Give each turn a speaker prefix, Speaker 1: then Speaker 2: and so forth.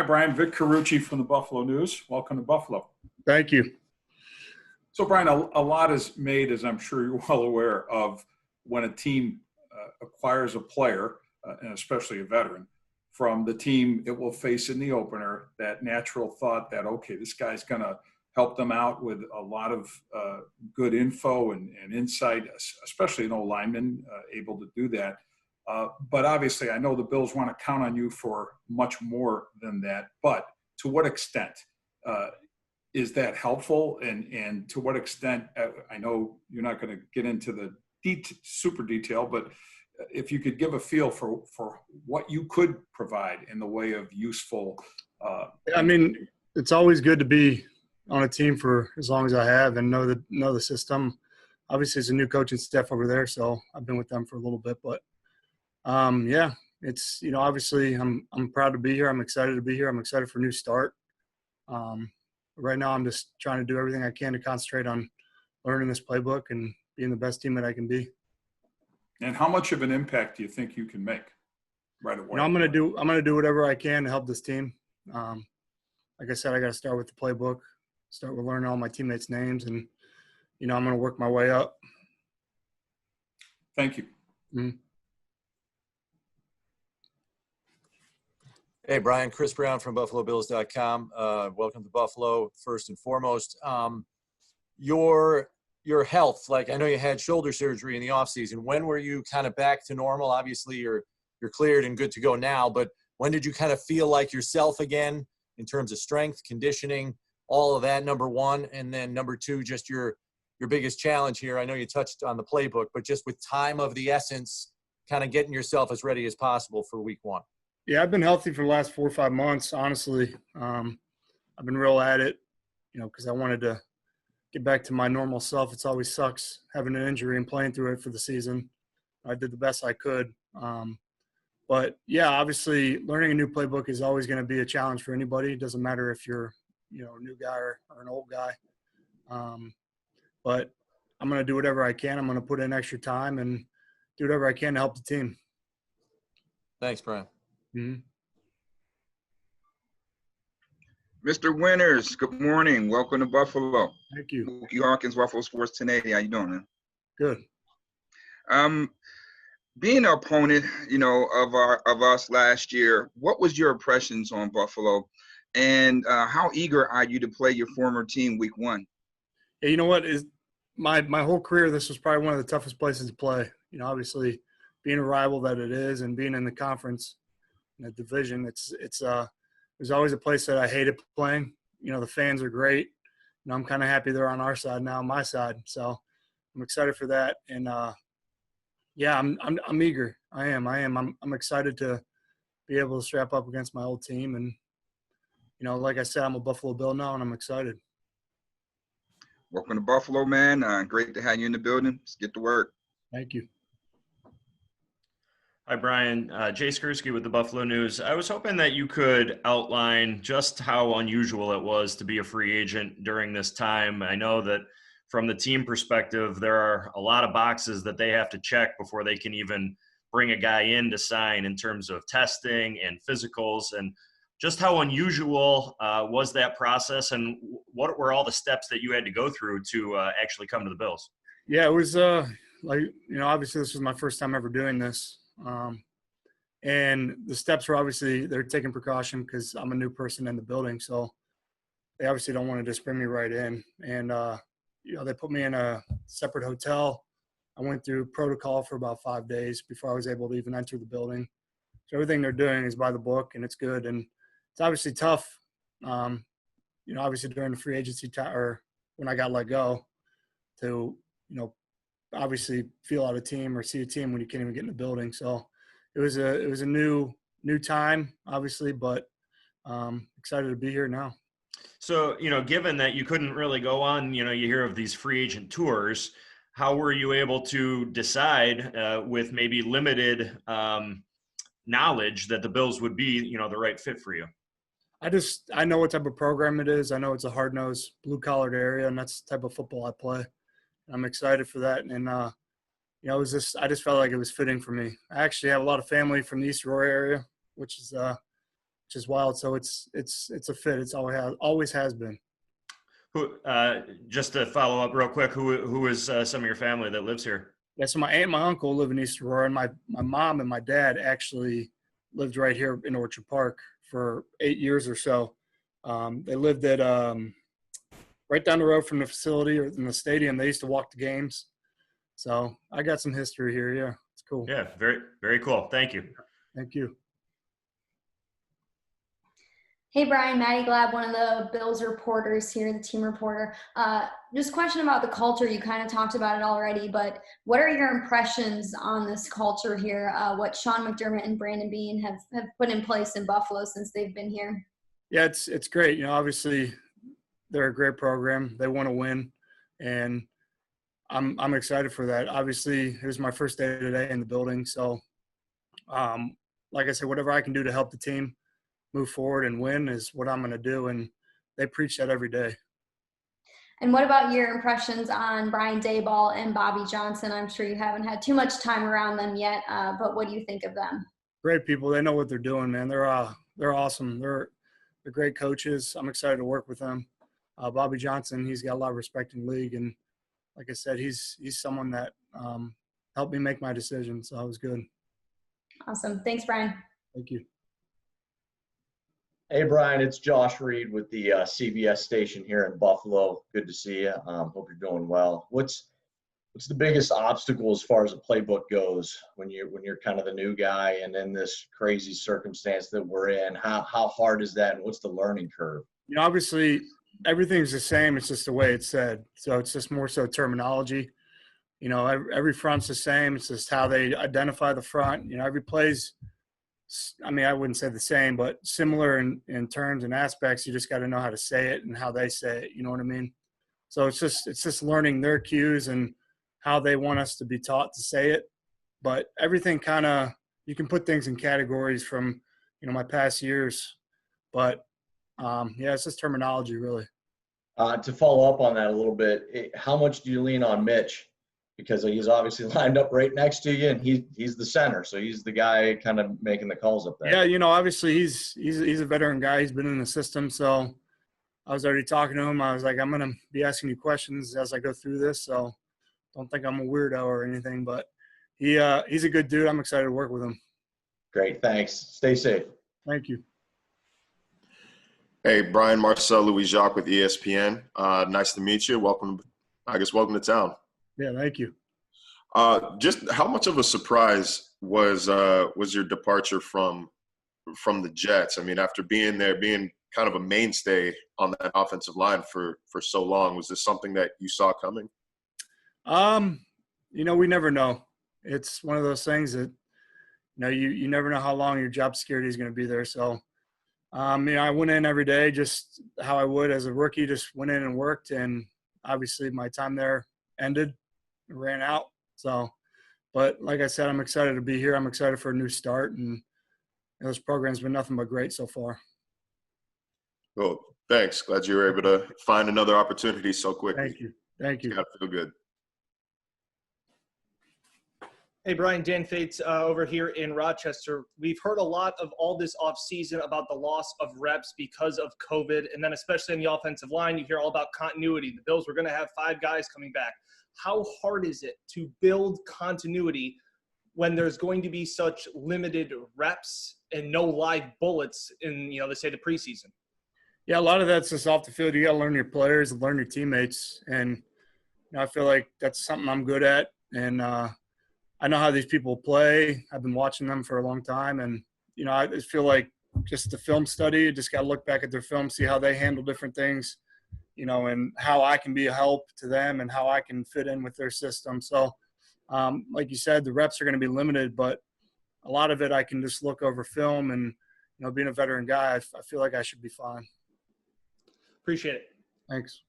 Speaker 1: Hi, Brian. Vic Carucci from the Buffalo News. Welcome to Buffalo.
Speaker 2: Thank you.
Speaker 1: So, Brian, a lot is made, as I'm sure you're well aware, of when a team acquires a player, and especially a veteran, from the team it will face in the opener, that natural thought that, okay, this guy's going to help them out with a lot of good info and insight, especially an old lineman able to do that. But obviously, I know the Bills want to count on you for much more than that. But to what extent is that helpful? And to what extent, I know you're not going to get into the super detail, but if you could give a feel for what you could provide in the way of useful.
Speaker 2: I mean, it's always good to be on a team for as long as I have and know the system. Obviously, it's a new coaching staff over there, so I've been with them for a little bit, but yeah, it's, obviously I'm proud to be here. I'm excited to be here. I'm excited for a new start. Right now I'm just trying to do everything I can to concentrate on learning this playbook and being the best team that I can be.
Speaker 1: And how much of an impact do you think you can make right away?
Speaker 2: I'm going to do whatever I can to help this team. Like I said, I got to start with the playbook, start with learning all my teammates' names, and, I'm going to work my way up.
Speaker 1: Thank you.
Speaker 2: Mm-hmm.
Speaker 3: Hey, Brian, Chris Brown from BuffaloBills.com. Welcome to Buffalo, first and foremost. Your health, like I know you had shoulder surgery in the offseason. When were you kind of back to normal? Obviously, you're cleared and good to go now, but when did you kind of feel like yourself again in terms of strength, conditioning, all of that, number one? And then number two, just your biggest challenge here. I know you touched on the playbook, but just with time of the essence, kind of getting yourself as ready as possible for week one.
Speaker 2: Yeah, I've been healthy for the last 4 or 5 months, honestly. I've been real at it, because I wanted to get back to my normal self. It always sucks having an injury and playing through it for the season. I did the best I could. But, yeah, obviously learning a new playbook is always going to be a challenge for anybody. It doesn't matter if you're, a new guy or an old guy. But I'm going to do whatever I can. I'm going to put in extra time and do whatever I can to help the team.
Speaker 3: Thanks, Brian.
Speaker 2: Mm-hmm.
Speaker 4: Mr. Winters, good morning. Welcome to Buffalo.
Speaker 2: Thank you.
Speaker 4: Hawkins, Buffalo Sports 1080. How you doing, man?
Speaker 2: Good.
Speaker 4: Being an opponent, of us last year, what was your impressions on Buffalo, and how eager are you to play your former team week one?
Speaker 2: Yeah, you know what is my whole career, this was probably one of the toughest places to play. Obviously being a rival that it is and being in the conference, in the division, there's always a place that I hated playing. The fans are great. I'm kind of happy they're on our side now, my side. So I'm excited for that. And yeah, I'm eager. I am. I'm excited to be able to strap up against my old team. And, like I said, I'm a Buffalo Bill now, and I'm excited.
Speaker 4: Welcome to Buffalo, man. Great to have you in the building. Let's get to work.
Speaker 2: Thank you.
Speaker 5: Hi, Brian. Jay Skursky with the Buffalo News. I was hoping that you could outline just how unusual it was to be a free agent during this time. I know that from the team perspective, there are a lot of boxes that they have to check before they can even bring a guy in to sign in terms of testing and physicals. And just how unusual was that process, and what were all the steps that you had to go through to actually come to the Bills?
Speaker 2: Yeah, it was obviously this was my first time ever doing this. And the steps were obviously they're taking precaution because I'm a new person in the building. So they obviously don't want to just bring me right in. And, they put me in a separate hotel. I went through protocol for about 5 days before I was able to even enter the building. So everything they're doing is by the book, and it's good. And it's obviously tough, obviously during the free agency time or when I got let go to, obviously feel out a team or see a team when you can't even get in the building. So it was a new time, obviously, but excited to be here now.
Speaker 5: So, given that you couldn't really go on, you hear of these free agent tours, how were you able to decide with maybe limited knowledge that the Bills would be, the right fit for you?
Speaker 2: I know what type of program it is. I know it's a hard-nosed, blue-collared area, and that's the type of football I play. I'm excited for that. And, I just felt like it was fitting for me. I actually have a lot of family from the East Aurora area, which is which is wild. So it's a fit. It's always has been.
Speaker 5: Who, just to follow up real quick, who is some of your family that lives here?
Speaker 2: Yeah, so my aunt and my uncle live in East Aurora, and my mom and my dad actually lived right here in Orchard Park for 8 years or so. They lived at right down the road from the facility or in the stadium. They used to walk the games. So I got some history here. Yeah, it's cool.
Speaker 5: Yeah, very, very cool. Thank you.
Speaker 2: Thank you.
Speaker 6: Hey, Brian, Maddie Glab, one of the Bills reporters here, the team reporter. Just a question about the culture. You kind of talked about it already, but what are your impressions on this culture here, what Sean McDermott and Brandon Beane have put in place in Buffalo since they've been here?
Speaker 2: Yeah, it's great. You know, obviously they're a great program. They want to win, and I'm excited for that. Obviously, it was my first day today in the building, so like I said, whatever I can do to help the team move forward and win is what I'm going to do, and they preach that every day.
Speaker 6: And what about your impressions on Brian Daboll and Bobby Johnson? I'm sure you haven't had too much time around them yet, but what do you think of them?
Speaker 2: Great people. They know what they're doing, man. They're awesome. They're great coaches. I'm excited to work with them. Bobby Johnson, he's got a lot of respect in the league, and like I said, he's someone that helped me make my decision, so it was good.
Speaker 6: Awesome. Thanks, Brian.
Speaker 2: Thank you.
Speaker 7: Hey, Brian, it's Josh Reed with the CBS station here in Buffalo. Good to see you. Hope you're doing well. What's the biggest obstacle as far as the playbook goes when you're kind of the new guy and in this crazy circumstance that we're in? How hard is that, and what's the learning curve?
Speaker 2: You know, obviously everything's the same. It's just the way it's said. So it's just more so terminology. You know, every front's the same. It's just how they identify the front. You know, every play's, I mean, I wouldn't say the same, but similar in terms and aspects. You just got to know how to say it and how they say it. You know what I mean? So it's just learning their cues and how they want us to be taught to say it. But everything kind of, you can put things in categories from, you know, my past years. But yeah, it's just terminology, really.
Speaker 7: To follow up on that a little bit, how much do you lean on Mitch? Because he's obviously lined up right next to you, and he's the center, so he's the guy kind of making the calls up there.
Speaker 2: Yeah, you know, obviously he's a veteran guy. He's been in the system, so I was already talking to him. I was like, I'm gonna be asking you questions as I go through this, so don't think I'm a weirdo or anything. But he's a good dude. I'm excited to work with him.
Speaker 7: Great, thanks. Stay safe.
Speaker 2: Thank you.
Speaker 8: Hey, Brian, Marcel, Louis Jacques with ESPN. Nice to meet you. Welcome to town.
Speaker 2: Yeah, thank you.
Speaker 8: Just how much of a surprise was your departure from the Jets? I mean, after being there, being kind of a mainstay on that offensive line for so long, was this something that you saw coming?
Speaker 2: You know, we never know. It's one of those things that, you know, you never know how long your job security is going to be there. So, you know, I went in every day just how I would as a rookie, just went in and worked. And obviously my time there ended, ran out. So, but like I said, I'm excited to be here. I'm excited for a new start. And this program's been nothing but great so far.
Speaker 8: Well, thanks. Glad you were able to find another opportunity so quickly.
Speaker 2: Thank you. Thank you.
Speaker 8: Got to feel good.
Speaker 9: Hey, Brian, Dan Fates over here in Rochester. We've heard a lot of all this offseason about the loss of reps because of COVID, and then especially in the offensive line, you hear all about continuity. The Bills were going to have 5 guys coming back. How hard is it to build continuity when there's going to be such limited reps and no live bullets in, you know, let's say the preseason?
Speaker 2: Yeah, a lot of that's just off the field. You got to learn your players and learn your teammates. And you know, I feel like that's something I'm good at. And I know how these people play. I've been watching them for a long time. And, you know, I just feel like just the film study, you just got to look back at their film, see how they handle different things, you know, and how I can be a help to them and how I can fit in with their system. So, like you said, the reps are going to be limited, but a lot of it I can just look over film and, you know, being a veteran guy, I feel like I should be fine.
Speaker 9: Appreciate it.
Speaker 2: Thanks.